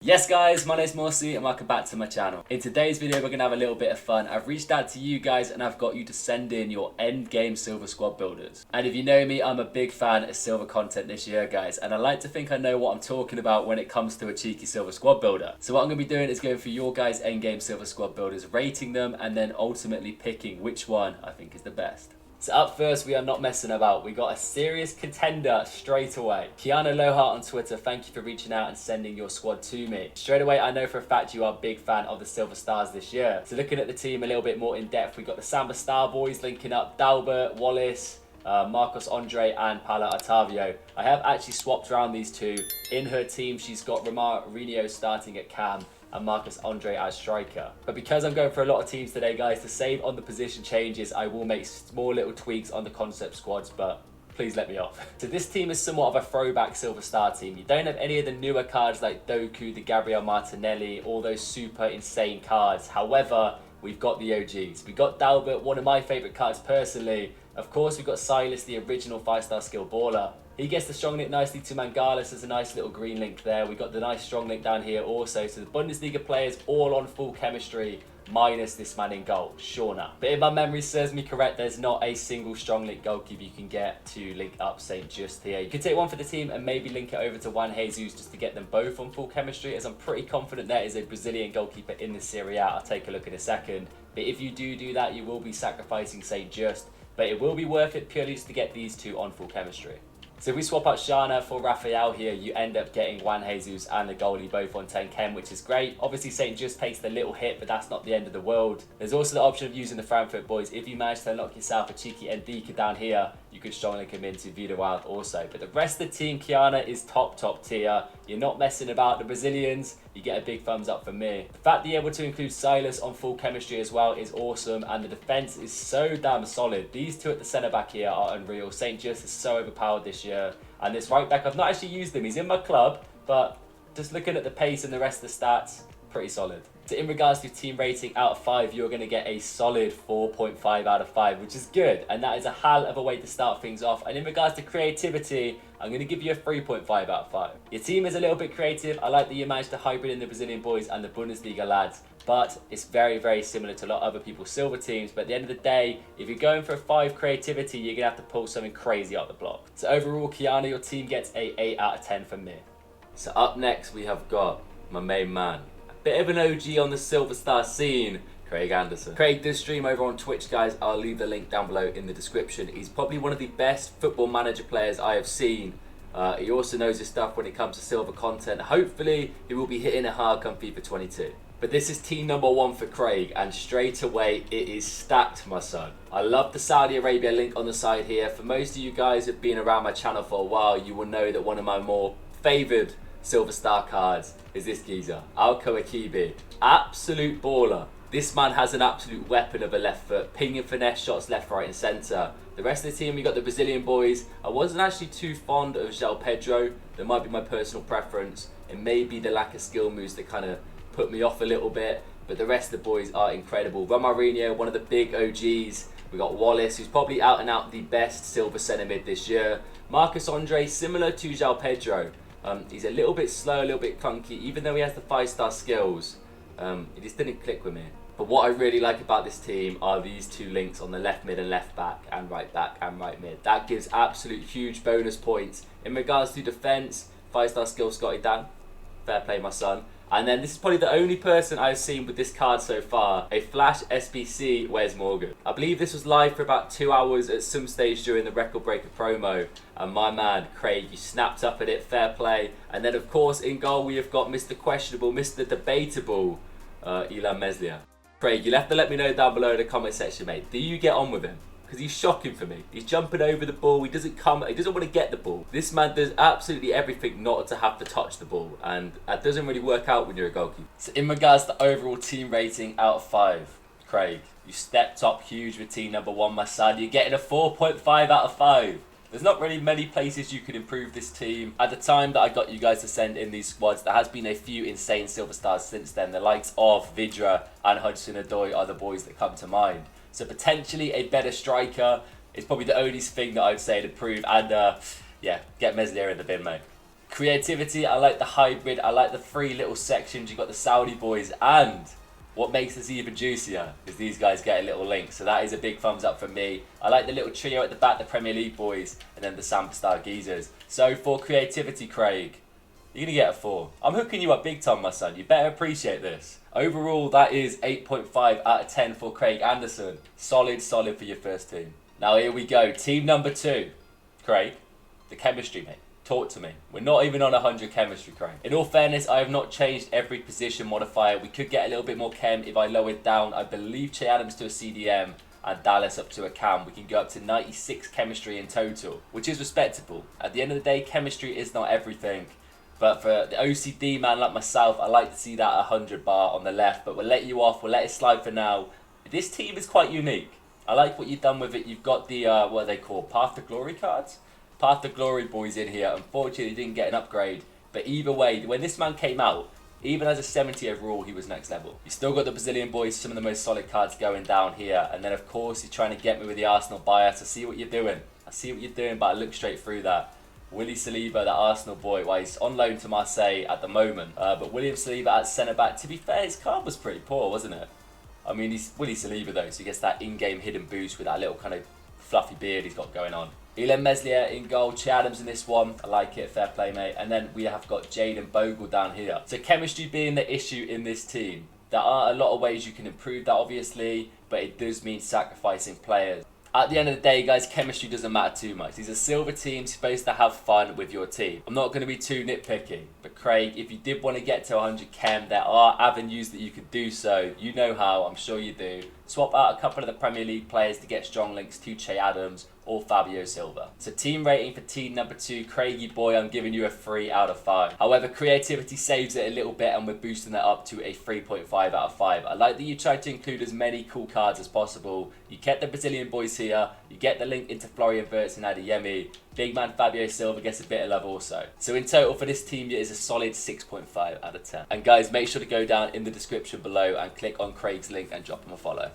Yes guys, my name's Morsey and welcome back to my channel. In today's video we're going to have a little bit of fun. I've reached out to you guys and I've got you to send in your endgame silver squad builders. And if you know me, I'm a big fan of silver content this year guys, and I like to think I know what I'm talking about when it comes to a cheeky silver squad builder. So what I'm going to be doing is going for your guys endgame silver squad builders, rating them and then ultimately picking which one I think is the best. So up first, we are not messing about. We got a serious contender straight away. Kiana on Twitter, thank you for reaching out and sending your squad to me. Straight away, I know for a fact you are a big fan of the Silver Stars this year. So looking at the team a little bit more in depth, we got the Samba Star Boys linking up Dalbert, Wallace, Marcos Andre and Paula Otavio. I have actually swapped around these two. In her team, she's got Romarinho starting at cam and Marcus Andre as striker. But because I'm going for a lot of teams today guys, to save on the position changes, I will make small little tweaks on the concept squads, but please let me off. So this team is somewhat of a throwback Silver Star team. You don't have any of the newer cards like Doku, the Gabriel Martinelli, all those super insane cards. However, we've got the OGs. We've got Dalbert, one of my favourite cards personally. Of course, we've got Silas, the original 5-star skill baller. He gets the strong link nicely to Mangalis. There's a nice little green link there. We've got the nice strong link down here also. So the Bundesliga players all on full chemistry, minus this man in goal, Shauna. But if my memory serves me correct, there's not a single strong link goalkeeper you can get to link up St. Just here. You could take one for the team and maybe link it over to Juan Jesus just to get them both on full chemistry, as I'm pretty confident there is a Brazilian goalkeeper in the Serie A. I'll take a look in a second. But if you do that, you will be sacrificing St. Just. But it will be worth it purely just to get these two on full chemistry. So if we swap out Shana for Rafael here, you end up getting Juan Jesus and the goalie both on 10 chem, which is great. Obviously, St. Just takes the little hit, but that's not the end of the world. There's also the option of using the Frankfurt boys. If you manage to unlock yourself a cheeky Ndika down here, you could strongly come into Vida Wild also. But the rest of the team, Kiana, is top tier. You're not messing about. The Brazilians, you get a big thumbs up from me. The fact that you're able to include Silas on full chemistry as well is awesome, and the defence is so damn solid. These two at the centre back here are unreal. St. Just is so overpowered this year. And this right back, I've not actually used him. He's in my club, but just looking at the pace and the rest of the stats, pretty solid. So in regards to team rating out of 5, you're going to get a solid 4.5 out of 5, which is good. And that is a hell of a way to start things off. And in regards to creativity, I'm going to give you a 3.5 out of 5. Your team is a little bit creative. I like that you managed to hybrid in the Brazilian boys and the Bundesliga lads. But it's very similar to a lot of other people's silver teams. But at the end of the day, if you're going for a 5 creativity, you're going to have to pull something crazy out the block. So overall, Kiana, your team gets a 8 out of 10 from me. So up next, we have got my main man. Bit of an OG on the Silver Star scene, Craig Anderson. Craig does stream over on Twitch, guys. I'll leave the link down below in the description. He's probably one of the best football manager players I have seen. He also knows his stuff when it comes to silver content. Hopefully, he will be hitting it hard come FIFA 22. But this is team number 1 for Craig, and straight away, it is stacked, my son. I love the Saudi Arabia link on the side here. For most of you guys who have been around my channel for a while, you will know that one of my more favoured Silver Star cards is this geezer, Alco Akibi. Absolute baller. This man has an absolute weapon of a left foot, ping and finesse shots left, right and centre. The rest of the team, we got the Brazilian boys. I wasn't actually too fond of João Pedro. That might be my personal preference. It may be the lack of skill moves that kind of put me off a little bit, but the rest of the boys are incredible. Romarinho, one of the big OGs. We got Wallace, who's probably out and out the best silver centre mid this year. Marcus Andre, similar to João Pedro. He's a little bit slow, a little bit clunky, even though he has the 5-star skills. It just didn't click with me. But what I really like about this team are these two links on the left mid and left back and right mid. That gives absolute huge bonus points. In regards to defence, 5-star skill Scotty Dan. Fair play, my son. And then this is probably the only person I've seen with this card so far, a Flash SBC Wes Morgan. I believe this was live for about 2 hours at some stage during the Record Breaker promo. And my man, Craig, you snapped up at it, fair play. And then of course in goal we have got Mr. Questionable, Mr. Debatable, Ilan Meslier. Craig, you'll have to let me know down below in the comment section, mate. Do you get on with him? Because he's shocking for me. He's jumping over the ball. He doesn't want to get the ball. This man does absolutely everything not to have to touch the ball. And that doesn't really work out when you're a goalkeeper. So in regards to overall team rating out of 5, Craig, you stepped up huge with team number 1, my son. You're getting a 4.5 out of 5. There's not really many places you could improve this team. At the time that I got you guys to send in these squads, there has been a few insane Silver Stars since then. The likes of Vidra and Hudson-Odoi are the boys that come to mind. So potentially a better striker is probably the only thing that I'd say to improve. And yeah, get Meslier in the bin, mate. Creativity, I like the hybrid. I like the three little sections. You've got the Saudi boys, and what makes this even juicier is these guys get a little link. So that is a big thumbs up from me. I like the little trio at the back, the Premier League boys, and then the Samstar geezers. So for creativity, Craig, you're going to get a 4. I'm hooking you up big time, my son. You better appreciate this. Overall, that is 8.5 out of 10 for Craig Anderson. Solid for your first team. Now here we go. Team number 2. Craig, the chemistry, mate. Talk to me. We're not even on 100 chemistry, Craig. In all fairness, I have not changed every position modifier. We could get a little bit more chem if I lower it down. I believe Che Adams to a CDM and Dallas up to a cam. We can go up to 96 chemistry in total, which is respectable. At the end of the day, chemistry is not everything. But for the OCD man like myself, I like to see that 100 bar on the left. But we'll let you off. We'll let it slide for now. This team is quite unique. I like what you've done with it. You've got the, what are they called? Path to Glory cards? Path to Glory boys in here. Unfortunately, didn't get an upgrade. But either way, when this man came out, even as a 70 overall, he was next level. You still got the Brazilian boys, some of the most solid cards going down here. And then, of course, you're trying to get me with the Arsenal bias. I see what you're doing. I see what you're doing, but I look straight through that. Willie Saliba, the Arsenal boy, well, he's on loan to Marseille at the moment. But William Saliba at centre-back, to be fair, his card was pretty poor, wasn't it? I mean, he's Willie Saliba, though, so he gets that in-game hidden boost with that little kind of fluffy beard he's got going on. Ilem Meslier in goal, Che Adams in this one. I like it, fair play, mate. And then we have got Jaden Bogle down here. So chemistry being the issue in this team. There are a lot of ways you can improve that, obviously, but it does mean sacrificing players. At the end of the day, guys, chemistry doesn't matter too much. These are silver teams, supposed to have fun with your team. I'm not going to be too nitpicky, but Craig, if you did want to get to 100 chem, there are avenues that you could do so. You know how, I'm sure you do. Swap out a couple of the Premier League players to get strong links to Che Adams or Fabio Silva. So team rating for team number 2, Craigie boy, I'm giving you a 3 out of 5. However, creativity saves it a little bit and we're boosting that up to a 3.5 out of 5. I like that you tried to include as many cool cards as possible. You kept the Brazilian boys here, you get the link into Florian Wirtz and Adeyemi. Big man Fabio Silva gets a bit of love also. So in total for this team, it is a solid 6.5 out of 10. And guys, make sure to go down in the description below and click on Craig's link and drop him a follow.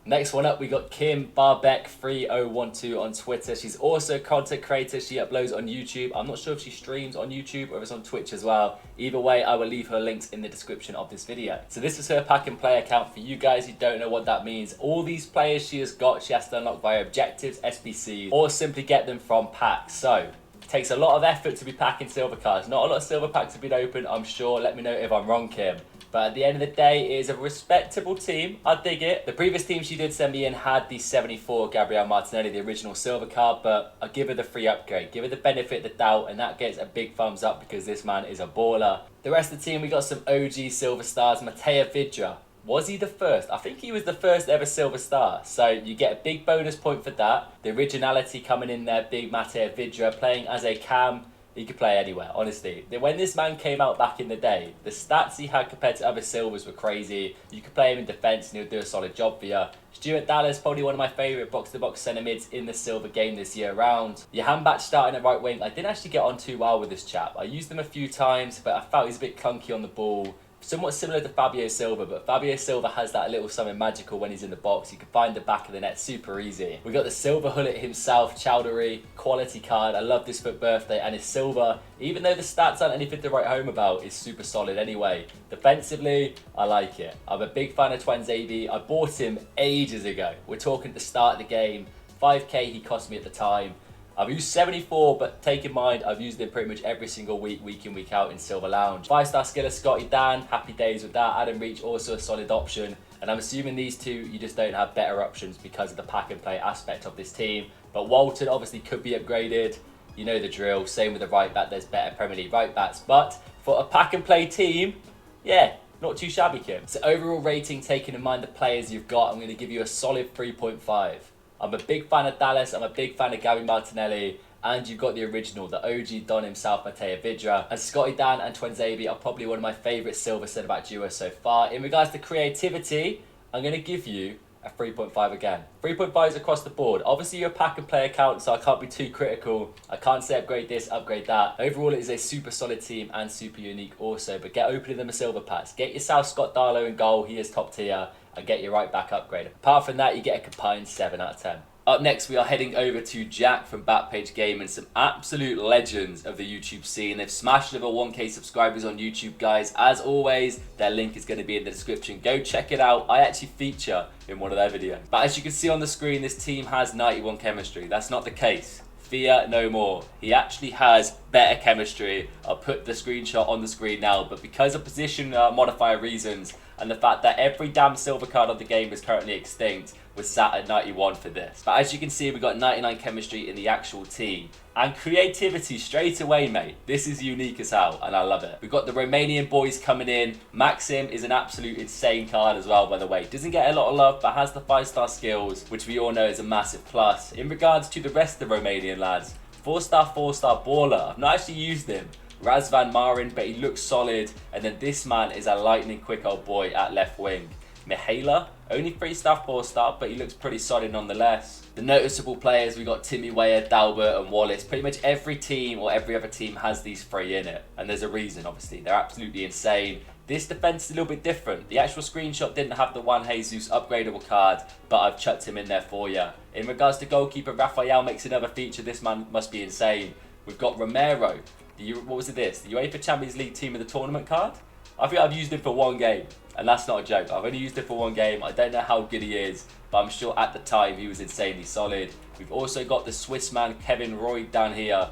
Next one up, we got Kim Barbeck 3012 on Twitter. She's also a content creator. She uploads on YouTube. I'm not sure if she streams on YouTube or if it's on Twitch as well. Either way, I will leave her links in the description of this video. So this is her pack and play account. For you guys who don't know what that means, all these players she has got, she has to unlock via objectives, SBCs, or simply get them from packs. So it takes a lot of effort to be packing silver cards. Not a lot of silver packs have been opened, I'm sure. Let me know if I'm wrong, Kim. But at the end of the day, it is a respectable team. I dig it. The previous team she did send me in had the 74 Gabriel Martinelli, the original silver card, but I'll give her the free upgrade. Give her the benefit of the doubt, and that gets a big thumbs up because this man is a baller. The rest of the team, we got some OG silver stars. Mateo Vidra. Was he the first? I think he was the first ever silver star. So you get a big bonus point for that. The originality coming in there, big Mateo Vidra, playing as a cam. He could play anywhere, honestly. When this man came out back in the day, the stats he had compared to other silvers were crazy. You could play him in defence and he'll do a solid job for you. Stuart Dallas, probably one of my favourite box-to-box centre mids in the silver game this year round. Johan Batch starting at right wing. I didn't actually get on too well with this chap. I used him a few times, but I felt he's a bit clunky on the ball. Somewhat similar to Fabio Silva, but Fabio Silva has that little something magical when he's in the box. You can find the back of the net super easy. We got the silver hullet himself, Chowdhury, quality card. I love this for birthday, and his silver, even though the stats aren't anything to write home about, is super solid anyway. Defensively, I like it. I'm a big fan of Twanzebe. I bought him ages ago. We're talking at the start of the game. 5k he cost me at the time. I've used 74, but take in mind, I've used it pretty much every single week, week in, week out in Silver Lounge. 5-star skiller Scotty Dan, happy days with that. Adam Reach, also a solid option. And I'm assuming these two, you just don't have better options because of the pack and play aspect of this team. But Walton obviously could be upgraded. You know the drill. Same with the right back, there's better Premier League right backs. But for a pack and play team, yeah, not too shabby, Kim. So overall rating, taking in mind the players you've got, I'm going to give you a solid 3.5. I'm a big fan of Dallas, I'm a big fan of Gabby Martinelli, and you've got the original, the OG Don himself, Mateo Vidra. And Scotty Dan and Twanzebe are probably one of my favourite silver centre-back duos so far. In regards to creativity, I'm going to give you a 3.5 again. 3.5s across the board. Obviously you're a pack and play account, so I can't be too critical. I can't say upgrade this, upgrade that. Overall it is a super solid team and super unique also, but get opening them a silver packs. Get yourself Scott Darlow in goal, he is top tier, and get your right back upgrade. Apart from that, you get a combined 7 out of 10. Up next, we are heading over to Jack from Backpage Gaming, some absolute legends of the YouTube scene. They've smashed over 1k subscribers on YouTube, guys. As always, their link is going to be in the description. Go check it out. I actually feature in one of their videos. But as you can see on the screen, this team has 91 chemistry. That's not the case. Fear no more. He actually has better chemistry. I'll put the screenshot on the screen now, but because of position modifier reasons and the fact that every damn silver card of the game is currently extinct, we're sat at 91 for this. But as you can see, we've got 99 chemistry in the actual team. And creativity straight away, mate. This is unique as hell, and I love it. We've got the Romanian boys coming in. Maxim is an absolute insane card as well, by the way. Doesn't get a lot of love, but has the 5-star skills, which we all know is a massive plus. In regards to the rest of the Romanian lads, 4-star baller. I've not actually used him. Razvan Marin, but he looks solid. And then this man is a lightning quick old boy at left wing. Mihaela, only 3-star, 4-star, but he looks pretty solid nonetheless. The noticeable players, we got Timmy Weyer, Dalbert and Wallace. Pretty much every team or every other team has these three in it. And there's a reason, obviously. They're absolutely insane. This defense is a little bit different. The actual screenshot didn't have the Juan Jesus upgradable card, but I've chucked him in there for you. In regards to goalkeeper, Rafael makes another feature. This man must be insane. We've got Romero. What was it this? The UEFA Champions League team of the tournament card? I think I've used him for one game, and that's not a joke. I've only used him for one game. I don't know how good he is, but I'm sure at the time he was insanely solid. We've also got the Swiss man Kevin Roy down here.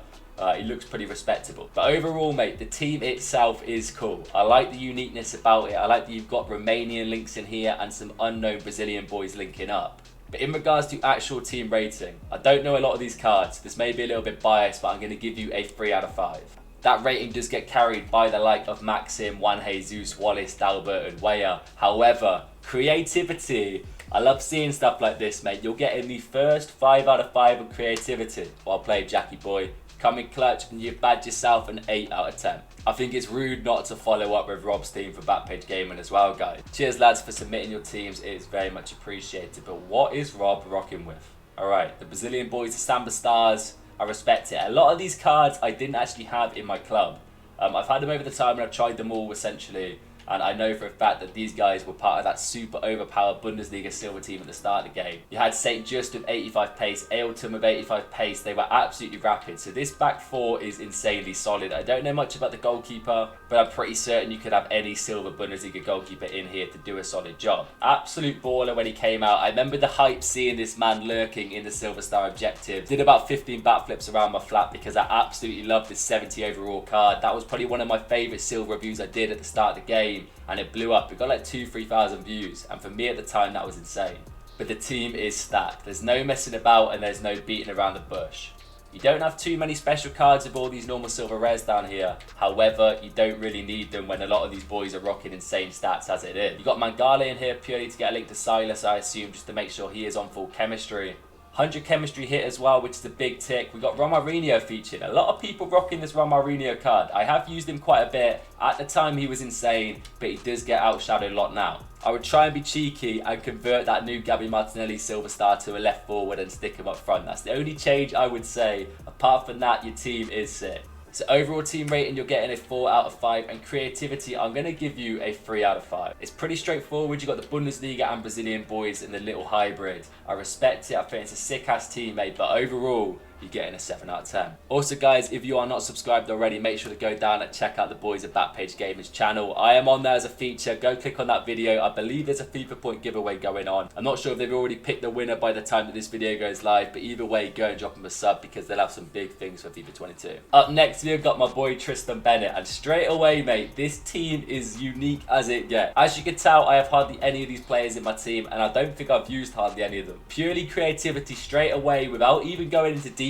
He looks pretty respectable. But overall, mate, the team itself is cool. I like the uniqueness about it. I like that you've got Romanian links in here and some unknown Brazilian boys linking up. But in regards to actual team rating, I don't know a lot of these cards. This may be a little bit biased, but I'm going to give you a 3 out of 5. That rating does get carried by the like of Maxim, Juan Jesus, Wallace, Dalbert and Weyer. However, creativity, I love seeing stuff like this, mate. You're getting the first 5 out of 5 of creativity while playing Jackie Boy. Come in clutch and you badge yourself an 8 out of 10. I think it's rude not to follow up with Rob's team for Backpage Gaming as well, guys. Cheers, lads, for submitting your teams. It is very much appreciated. But what is Rob rocking with? Alright, the Brazilian boys, the Samba Stars. I respect it. A lot of these cards I didn't actually have in my club. I've had them over the time and I've tried them all essentially. And I know for a fact that these guys were part of that super overpowered Bundesliga silver team at the start of the game. You had St. Just with 85 pace, Ailton with 85 pace. They were absolutely rapid. So this back four is insanely solid. I don't know much about the goalkeeper, but I'm pretty certain you could have any silver Bundesliga goalkeeper in here to do a solid job. Absolute baller when he came out. I remember the hype seeing this man lurking in the Silver Star objective. Did about 15 backflips around my flat because I absolutely loved this 70 overall card. That was probably one of my favourite silver reviews I did at the start of the game. And it blew up. It got like 2,000-3,000 views, and for me at the time that was insane. But the team is stacked. There's no messing about and there's no beating around the bush. You don't have too many special cards of all these normal silver rares down here. However, you don't really need them when a lot of these boys are rocking insane stats as it is. You got Mangala in here purely to get a link to Silas, I assume, just to make sure he is on full chemistry. 100 chemistry hit as well, which is a big tick. We got Romarinho featured. A lot of people rocking this Romarinho card. I have used him quite a bit. At the time he was insane, but he does get outshadowed a lot now. I would try and be cheeky and convert that new Gabby Martinelli Silver Star to a left forward and stick him up front. That's the only change I would say. Apart from that, your team is sick. So overall team rating, you're getting a 4 out of 5, and creativity, I'm going to give you a 3 out of 5. It's pretty straightforward. You've got the Bundesliga and Brazilian boys in the little hybrid. I respect it. I think it's a sick-ass teammate, but overall, you're getting a 7 out of 10. Also, guys, if you are not subscribed already, make sure to go down and check out the boys at Backpage Gaming's channel. I am on there as a feature. Go click on that video. I believe there's a FIFA point giveaway going on. I'm not sure if they've already picked the winner by the time that this video goes live, but either way, go and drop them a sub because they'll have some big things for FIFA 22. Up next, we've got my boy Tristan Bennett, and straight away, mate, this team is unique as it gets. As you can tell, I have hardly any of these players in my team, and I don't think I've used hardly any of them. Purely creativity straight away without even going into detail,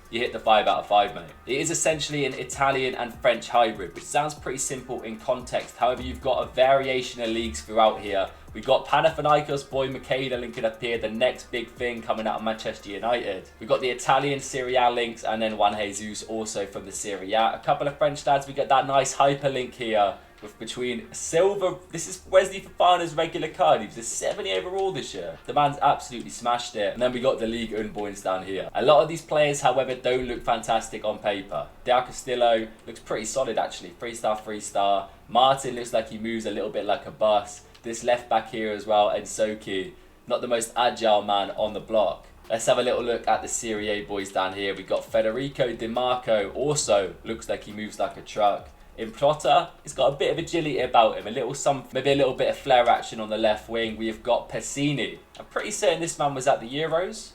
you hit the 5 out of 5, mate. It is essentially an Italian and French hybrid, which sounds pretty simple in context. However, you've got a variation of leagues throughout here. We've got Panathinaikos boy Makeda linking up here, the next big thing coming out of Manchester United. We've got the Italian Serie A links, and then Juan Jesus also from the Serie A. A couple of French lads. We got that nice hyperlink here with between silver. This is Wesley Fofana's regular card. He was a 70 overall this year. The man's absolutely smashed it. And then we got the League Un boys down here. A lot of these players, however, don't look fantastic on paper. Del Castillo looks pretty solid actually. 3-star, 3-star. Martin looks like he moves a little bit like a bus. This left back here as well, Ensoki, not the most agile man on the block. Let's have a little look at the Serie A boys down here. We've got Federico Di Marco, also looks like he moves like a truck. In Plotter, he's got a bit of agility about him, maybe a little bit of flare action on the left wing. We've got Pessini. I'm pretty certain this man was at the Euros,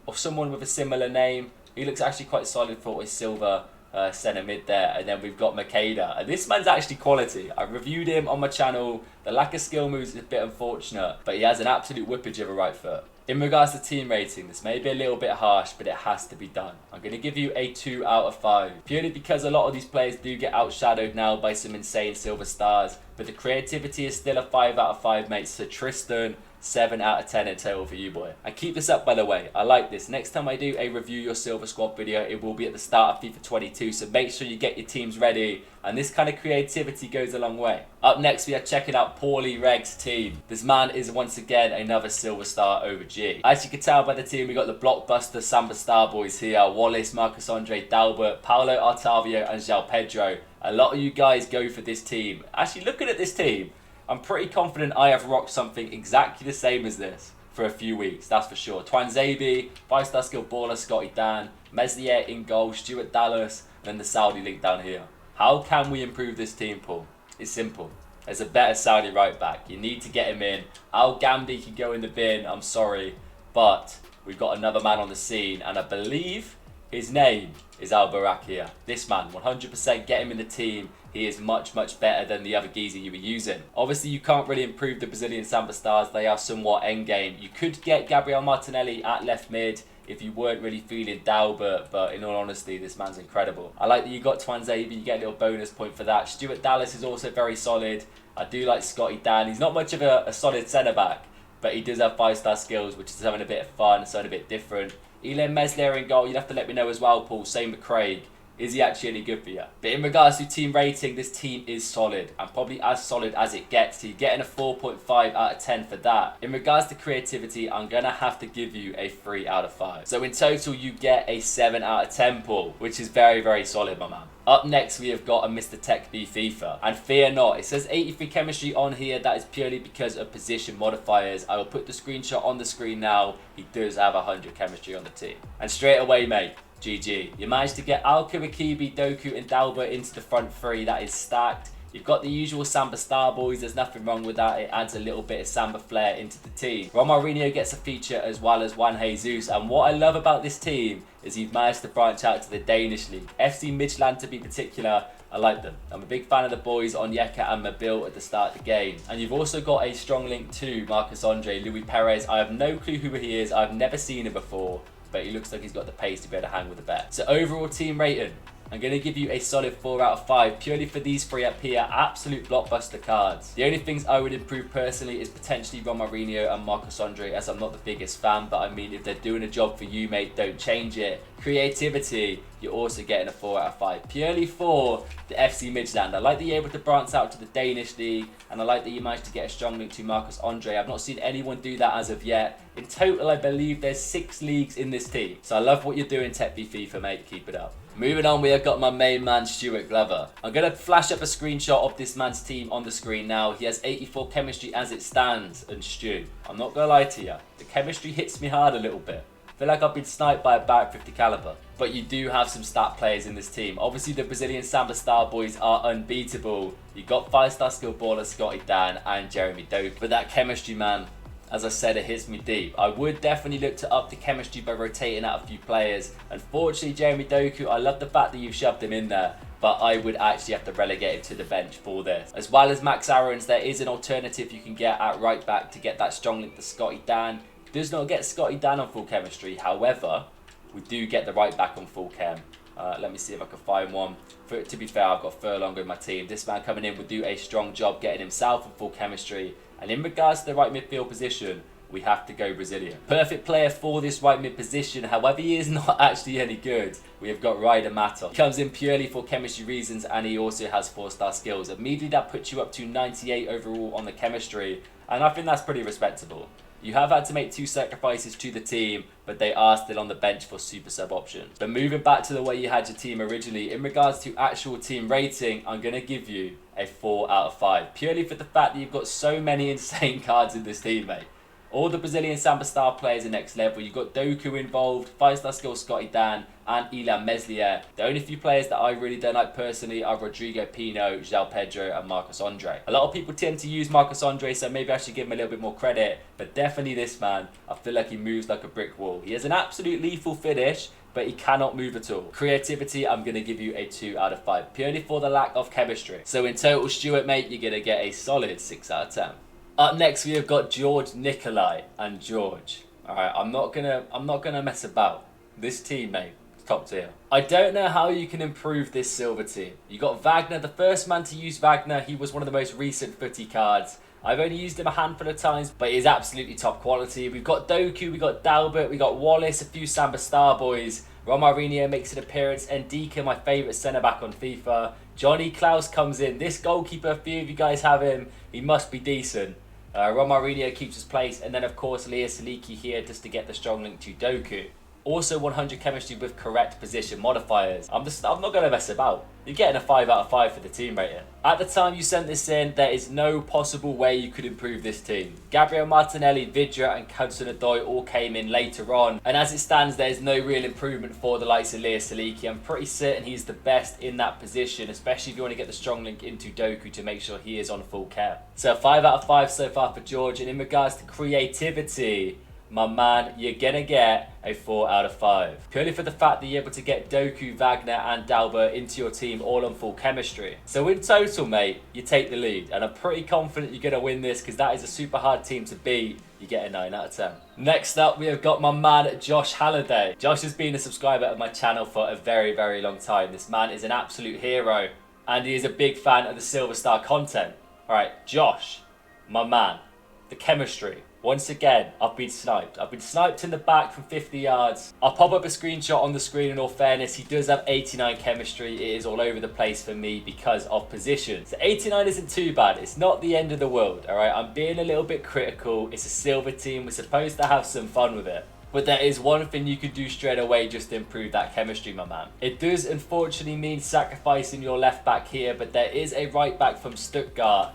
or someone with a similar name. He looks actually quite solid for his silver centre mid there. And then we've got Makeda, and this man's actually quality. I reviewed him on my channel. The lack of skill moves is a bit unfortunate, but he has an absolute whippage of a right foot. In regards to team rating, this may be a little bit harsh, but it has to be done. I'm going to give you a 2 out of 5, purely because a lot of these players do get outshadowed now by some insane silver stars, but the creativity is still a 5 out of 5, mate. So Tristan, 7 out of 10 in total for you, boy. And keep this up, by the way. I like this. Next time I do a review your silver squad video, it will be at the start of FIFA 22, so make sure you get your teams ready, and this kind of creativity goes a long way. Up next, we are checking out Paulie Reg's team. This man is once again another silver star OG. As you can tell by the team, we got the blockbuster Samba Star boys here: Wallace, Marcus Andre, Dalbert, Paulo Artavio, and João Pedro. A lot of you guys go for this team. Actually, looking at this team, I'm pretty confident I have rocked something exactly the same as this for a few weeks, that's for sure. Twanzebe, 5-star skill baller, Scotty Dan, Meslier in goal, Stuart Dallas, and then the Saudi link down here. How can we improve this team, Paul? It's simple. There's a better Saudi right back. You need to get him in. Al Gamdi can go in the bin, I'm sorry, but we've got another man on the scene, and I believe his name is Al Barakia. This man, 100% get him in the team. He is much, much better than the other geezer you were using. Obviously, you can't really improve the Brazilian Samba Stars. They are somewhat endgame. You could get Gabriel Martinelli at left mid if you weren't really feeling Dalbert, but in all honesty, this man's incredible. I like that you got Twanzebe. You get a little bonus point for that. Stuart Dallas is also very solid. I do like Scotty Dan. He's not much of a solid centre-back, but he does have 5-star skills, which is having a bit of fun, something a bit different. Elan Meslier in goal, you'd have to let me know as well, Paul. Same with Craig. Is he actually any good for you? But in regards to team rating, this team is solid, and probably as solid as it gets. So you're getting a 4.5 out of 10 for that. In regards to creativity, I'm going to have to give you a 3 out of 5. So in total, you get a 7 out of 10, Paul, which is very, very solid, my man. Up next, we have got a Mr. Tech B FIFA. And fear not, it says 83 chemistry on here. That is purely because of position modifiers. I will put the screenshot on the screen now. He does have 100 chemistry on the team. And straight away, mate, GG. You managed to get Alka, Akibi, Doku and Dalbert into the front three. That is stacked. You've got the usual Samba Star boys. There's nothing wrong with that. It adds a little bit of Samba flair into the team. Romarinho gets a feature as well as Juan Jesus. And what I love about this team is you've managed to branch out to the Danish league. FC Midtjylland to be particular. I like them. I'm a big fan of the boys on Yeka and Mabil at the start of the game. And you've also got a strong link to Marcus Andre, Luis Perez. I have no clue who he is. I've never seen him before, but he looks like he's got the pace to be able to hang with the best. So overall team rating, I'm going to give you a solid 4 out of 5 purely for these three up here. Absolute blockbuster cards. The only things I would improve personally is potentially Romarinho and Marcus Andre, as I'm not the biggest fan, but I mean, if they're doing a job for you, mate, don't change it. Creativity, you're also getting a 4 out of 5 purely for the FC Midtjylland. I like that you're able to branch out to the Danish league, and I like that you managed to get a strong link to Marcus Andre. I've not seen anyone do that as of yet. In total, I believe there's 6 leagues in this team. So I love what you're doing, Tech B FIFA, mate. Keep it up. Moving on, we have got my main man, Stuart Glover. I'm going to flash up a screenshot of this man's team on the screen now. He has 84 chemistry as it stands. And Stu, I'm not going to lie to you, the chemistry hits me hard a little bit. I feel like I've been sniped by a Barrett 50 caliber. But you do have some stat players in this team. Obviously, the Brazilian Samba Star boys are unbeatable. You got 5-star skill baller Scotty Dan and Jeremy Doak. But that chemistry, man, as I said, it hits me deep. I would definitely look to up the chemistry by rotating out a few players. Unfortunately, Jeremy Doku, I love the fact that you've shoved him in there, but I would actually have to relegate him to the bench for this. As well as Max Aarons, there is an alternative you can get at right back to get that strong link to Scotty Dan. Does not get Scotty Dan on full chemistry, however, we do get the right back on full chem. Let me see if I can find one. To be fair, I've got Furlong in my team. This man coming in would do a strong job getting himself on full chemistry. And in regards to the right midfield position, we have to go Brazilian. Perfect player for this right mid position. However, he is not actually any good. We have got Ryder Matter. He comes in purely for chemistry reasons, and he also has 4-star skills. Immediately that puts you up to 98 overall on the chemistry, and I think that's pretty respectable. You have had to make 2 sacrifices to the team, but they are still on the bench for super sub options. But moving back to the way you had your team originally, in regards to actual team rating, I'm going to give you a 4 out of 5. Purely for the fact that you've got so many insane cards in this team, mate. All the Brazilian Samba Star players are next level. You've got Doku involved, 5-star skill Scotty Dan, and Ilan Meslier. The only few players that I really don't like personally are Rodrigo Pino, João Pedro, and Marcos Andre. A lot of people tend to use Marcos Andre, so maybe I should give him a little bit more credit. But definitely this man, I feel like he moves like a brick wall. He has an absolute lethal finish, but he cannot move at all. Creativity, I'm going to give you a 2 out of 5, purely for the lack of chemistry. So in total, Stuart, mate, you're going to get a solid 6 out of 10. Up next, we have got George, Nikolai, and George. All right, I'm not gonna mess about. This team, mate, top tier. I don't know how you can improve this silver team. You got Wagner, the first man to use Wagner. He was one of the most recent footy cards. I've only used him a handful of times, but he's absolutely top quality. We've got Doku, we've got Dalbert, we've got Wallace, a few Samba Star boys. Romarinho makes an appearance. Ndika, my favourite centre-back on FIFA. Johnny Klaus comes in. This goalkeeper, a few of you guys have him. He must be decent. Romarinho keeps his place. And then, of course, Leah Saliki here just to get the strong link to Doku. Also 100 chemistry with correct position modifiers. I'm not going to mess about. You're getting a 5 out of 5 for the team rating. At the time you sent this in, there is no possible way you could improve this team. Gabriel Martinelli, Vidra and Hudson Odoi all came in later on. And as it stands, there is no real improvement for the likes of Leah Saliki. I'm pretty certain he's the best in that position, especially if you want to get the strong link into Doku to make sure he is on full care. So 5 out of 5 so far for George. And in regards to creativity, my man, you're gonna get a 4 out of 5. Purely for the fact that you're able to get Doku, Wagner and Dalbert into your team all on full chemistry. So in total, mate, you take the lead. And I'm pretty confident you're gonna win this because that is a super hard team to beat. You get a 9 out of 10. Next up, we have got my man, Josh Halliday. Josh has been a subscriber of my channel for a very, very long time. This man is an absolute hero. And he is a big fan of the Silver Star content. Alright, Josh, my man, the chemistry. Once again, I've been sniped. I've been sniped in the back from 50 yards. I'll pop up a screenshot on the screen in all fairness. He does have 89 chemistry. It is all over the place for me because of position. So 89 isn't too bad. It's not the end of the world, all right? I'm being a little bit critical. It's a silver team. We're supposed to have some fun with it. But there is one thing you could do straight away just to improve that chemistry, my man. It does unfortunately mean sacrificing your left back here, but there is a right back from Stuttgart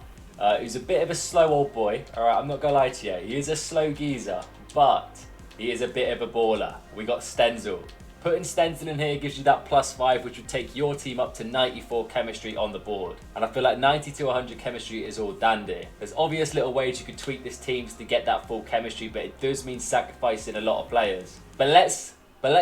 who's a bit of a slow old boy. Alright, I'm not gonna lie to you. He is a slow geezer, but he is a bit of a baller. We got Stenzel. Putting Stenzel in here gives you that +5, which would take your team up to 94 chemistry on the board. And I feel like 90 to 100 chemistry is all dandy. There's obvious little ways you could tweak this team to get that full chemistry, but it does mean sacrificing a lot of players. But let's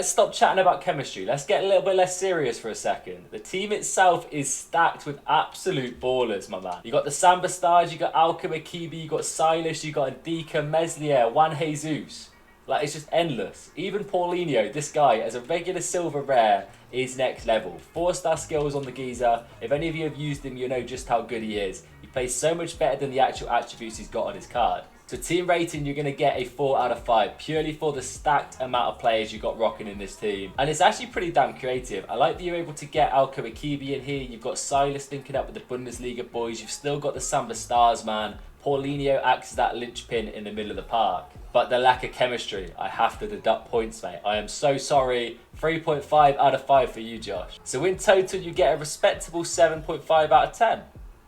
stop chatting about chemistry. Let's get a little bit less serious for a second. The team itself is stacked with absolute ballers, my man. You got the Samba Stars, you got Alka Makibi, you got Silas, you got Ndika, Meslier, Juan Jesus. Like, it's just endless. Even Paulinho, this guy, as a regular silver rare, is next level. 4-star skills on the geezer. If any of you have used him, you know just how good he is. He plays so much better than the actual attributes he's got on his card. So team rating, you're going to get a 4 out of 5, purely for the stacked amount of players you got rocking in this team. And it's actually pretty damn creative. I like that you're able to get Alka Makibi in here. You've got Silas linking up with the Bundesliga boys. You've still got the Samba Stars, man. Paulinho acts as that linchpin in the middle of the park. But the lack of chemistry, I have to deduct points, mate. I am so sorry. 3.5 out of 5 for you, Josh. So in total, you get a respectable 7.5 out of 10.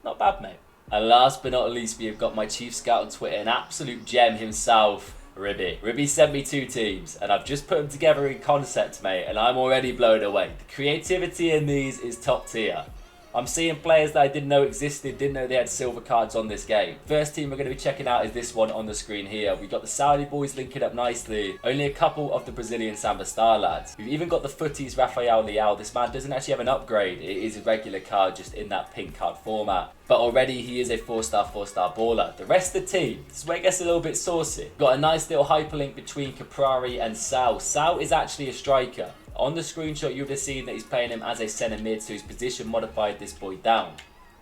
Not bad, mate. And last but not least, we have got my chief scout on Twitter, an absolute gem himself, Ribbit. Ribbit sent me 2 teams, and I've just put them together in concept, mate, and I'm already blown away. The creativity in these is top tier. I'm seeing players that I didn't know existed, didn't know they had silver cards on this game. First team we're going to be checking out is this one on the screen here. We've got the Saudi boys linking up nicely. Only a couple of the Brazilian Samba Star lads. We've even got the footies Rafael Leal. This man doesn't actually have an upgrade. It is a regular card just in that pink card format. But already he is a 4-star baller. The rest of the team, this is where it gets a little bit saucy. Got a nice little hyperlink between Caprari and Sal. Sal is actually a striker. On the screenshot, you would have seen that he's playing him as a centre mid, so his position modified this boy down.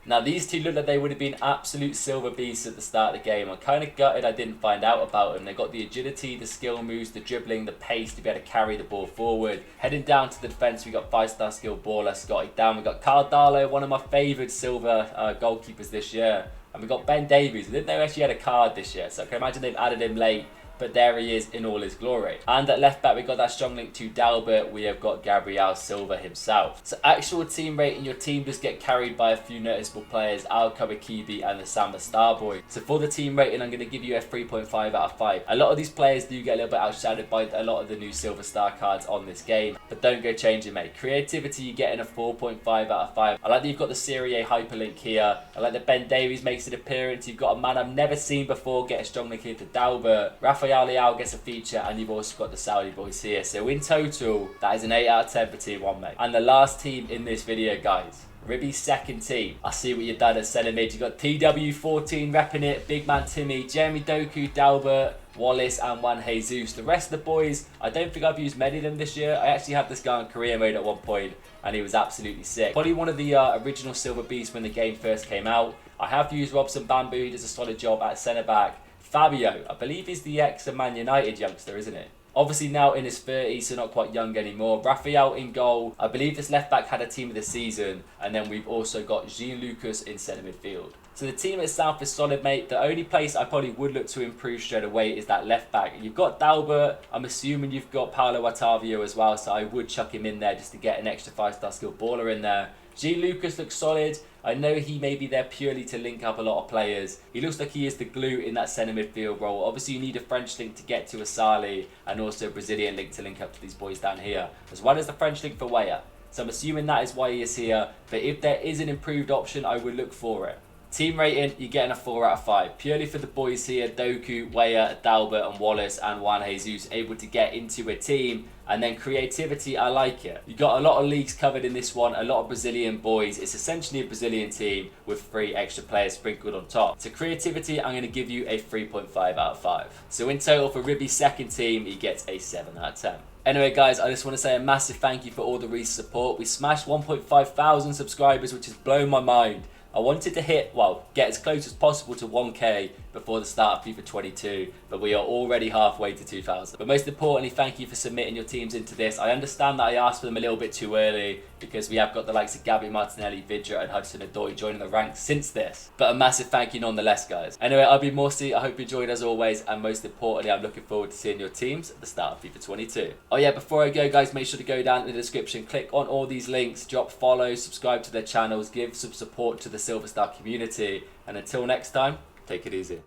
Now, these two look like they would have been absolute silver beasts at the start of the game. I'm kind of gutted I didn't find out about them. They got the agility, the skill moves, the dribbling, the pace to be able to carry the ball forward. Heading down to the defence, we got 5-star skill baller Scotty down. We got Carl Darlow, one of my favoured silver goalkeepers this year. And we got Ben Davies. I didn't know he actually had a card this year, so I can imagine they've added him late. but there he is in all his glory. And at left back, we've got that strong link to Dalbert. We have got Gabriel Silva himself. So actual team rating, your team does get carried by a few noticeable players, Al Kawakibi and the Samba Starboy. So for the team rating, I'm going to give you a 3.5 out of 5. A lot of these players do get a little bit outshadowed by a lot of the new Silver Star cards on this game, but don't go changing, mate. Creativity, you get in a 4.5 out of 5. I like that you've got the Serie A hyperlink here. I like that Ben Davies makes an appearance. You've got a man I've never seen before get a strong link here to Dalbert. Rafael Leao gets a feature, and you've also got the Saudi boys here. So in total, that is an 8 out of 10 for Tier 1, mate. And the last team in this video, guys, Ribby's second team. I see what you've done at centre mid. You've got TW14 repping it, Big Man Timmy, Jeremy Doku, Dalbert, Wallace and Juan Jesus. The rest of the boys, I don't think I've used many of them this year. I actually had this guy on career mode at one point and he was absolutely sick. Probably one of the original Silver Beasts when the game first came out. I have used Robson Bamboo. He does a solid job at centre back. Fabio, I believe he's the ex-Man United youngster, isn't it? Obviously now in his 30s, so not quite young anymore. Raphael in goal. I believe this left back had a team of the season. And then we've also got Jean Lucas in centre midfield. So the team itself is solid, mate. The only place I probably would look to improve straight away is that left back. You've got Dalbert. I'm assuming you've got Paulo Otavio as well. So I would chuck him in there just to get an extra 5-star skilled baller in there. Jean Lucas looks solid. I know he may be there purely to link up a lot of players. He looks like he is the glue in that centre midfield role. Obviously, you need a French link to get to Asali and also a Brazilian link to link up to these boys down here, as well as the French link for Weah. So I'm assuming that is why he is here. But if there is an improved option, I would look for it. Team rating, you're getting a 4 out of 5. Purely for the boys here, Doku, Weah, Dalbert and Wallace and Juan Jesus able to get into a team. And then creativity, I like it. You got a lot of leagues covered in this one, a lot of Brazilian boys. It's essentially a Brazilian team with 3 extra players sprinkled on top. So creativity, I'm going to give you a 3.5 out of 5. So in total for Ribby's second team, he gets a 7 out of 10. Anyway guys, I just want to say a massive thank you for all the recent support. We smashed 1.5 thousand subscribers, which has blown my mind. I wanted to hit, well, get as close as possible to 1k before the start of FIFA 22, but we are already halfway to 2,000. But most importantly, thank you for submitting your teams into this. I understand that I asked for them a little bit too early because we have got the likes of Gabby Martinelli, Vidra and Hudson-Odoi joining the ranks since this. But a massive thank you nonetheless, guys. Anyway, I've been Morsey. I hope you enjoyed as always, and most importantly, I'm looking forward to seeing your teams at the start of FIFA 22. Oh yeah, before I go, guys, make sure to go down in the description, click on all these links, drop follow, subscribe to their channels, give some support to the Silver Star community, and until next time, take it easy.